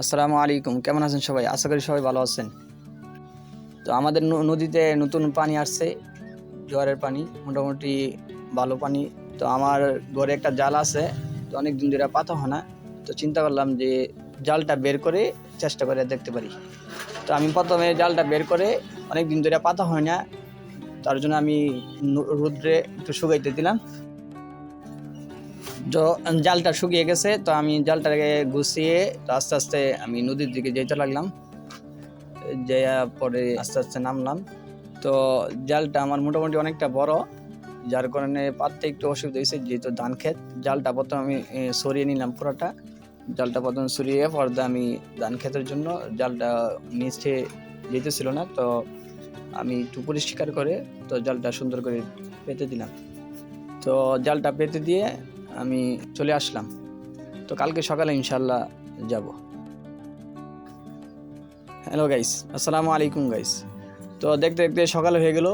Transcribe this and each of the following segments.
আসসালামু আলাইকুম, কেমন আছেন সবাই? আশা করি সবাই ভালো আছেন। তো আমাদের নদীতে নতুন পানি আসছে, জোয়ারের পানি, মোটামুটি ভালো পানি। তো আমার ঘরে একটা জাল আছে, তো অনেক দিন ধরে পাতা হয় না। তো চিন্তা করলাম যে জালটা বের করে চেষ্টা করে দেখতে পারি। তো আমি প্রথমে জালটা বের করে, অনেক দিন ধরে পাতা হয় না, তার জন্য আমি রোদ্রে একটু শুকাইতে দিলাম। তো জালটা শুকিয়ে গেছে, তো আমি জালটাকে গুছিয়ে তো আস্তে আস্তে আমি নদীর দিকে যেতে লাগলাম। যাইয়া পরে আস্তে আস্তে নামলাম। তো জালটা আমার মোটামুটি অনেকটা বড়, যার কারণে পাততে একটু অসুবিধা হয়েছে, যেহেতু ধান ক্ষেত। জালটা প্রথমে আমি সরিয়ে নিলাম পুরোটা। জালটা প্রথমে সরিয়ে পর্দা আমি ধান ক্ষেতের জন্য জালটা নিচে যেতেছিল না, তো আমি একটু পরিষ্কার করে তো জালটা সুন্দর করে পেতে দিলাম। তো জালটা পেতে দিয়ে আমি চলে আসলাম। তো কালকে সকালে ইনশাল্লাহ যাব। হ্যালো গাইস, আসসালামু আলাইকুম গাইস। তো দেখতে দেখতে সকাল হয়ে গেল,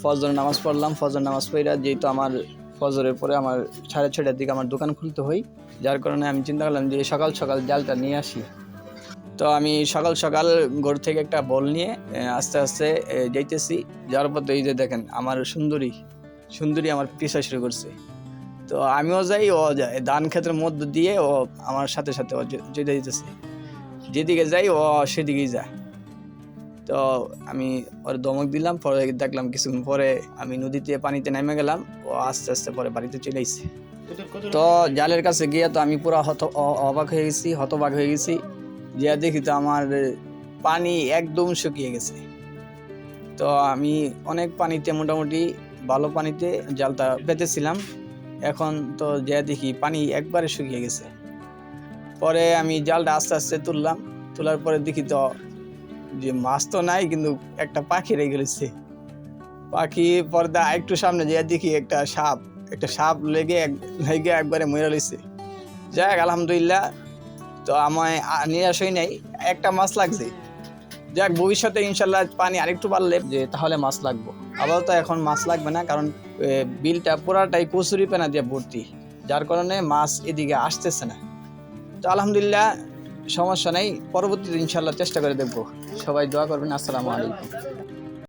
ফজর নামাজ পড়লাম। ফজর নামাজ পড়া, যেহেতু আমার ফজরের পরে আমার 6:30টার দিকে আমার দোকান খুলতে হয়, যার কারণে আমি চিন্তা করলাম যে সকাল সকাল জালটা নিয়ে আসি। তো আমি সকাল সকাল ঘর থেকে একটা বল নিয়ে আস্তে আস্তে যাইতেছি। যাওয়ার পর তো এই যে দেখেন আমার সুন্দরী আমার পিছা শুরু করছে। তো আমিও যাই, ও যায়, ধান ক্ষেতের মধ্য দিয়ে ও আমার সাথে সাথে যেতে যেতেছে। যেদিকে যাই ও সেদিকেই যায়। তো আমি ওর ধমক দিলাম, পরে দেখলাম কিছুক্ষণ পরে আমি নদীতে পানিতে নেমে গেলাম। ও আস্তে আস্তে পরে বাড়িতে চলে আসছে। তো জালের কাছে গিয়ে তো আমি পুরো অবাক হয়ে গেছি, হতবাক হয়ে গেছি। গিয়া দেখি তো আমার পানি একদম শুকিয়ে গেছে। তো আমি অনেক পানিতে, মোটামুটি ভালো পানিতে জালটা পেতেছিলাম। এখন তো যা দেখি পানি একবারে শুকিয়ে গেছে। পরে আমি জালটা আস্তে আস্তে তুললাম। তোলার পরে দেখি তো যে মাছ তো নাই, কিন্তু একটা পাখি রেখে গেছে। পাখি পর্দা একটু সামনে যেয়ে দেখি একটা সাপ লেগে একবারে মরে লইছে। যাক আলহামদুলিল্লাহ, তো আমায় নিরাশ হই নাই, একটা মাছ লাগছে। যাক, ভবিষ্যতে ইনশাল্লাহ পানি আরেকটু বাড়লে যে তাহলে মাছ লাগবো। আবার তো এখন মাছ লাগবে না, কারণ বিলটা পুরাটাই কচুরি পেনা দিয়ে ভর্তি, যার কারণে মাছ এদিকে আসতেছে না। তো আলহামদুলিল্লাহ, সমস্যা নেই, পরবর্তীতে ইনশাল্লাহ চেষ্টা করে দেখবো। সবাই দোয়া করবেন। আসসালামু আলাইকুম।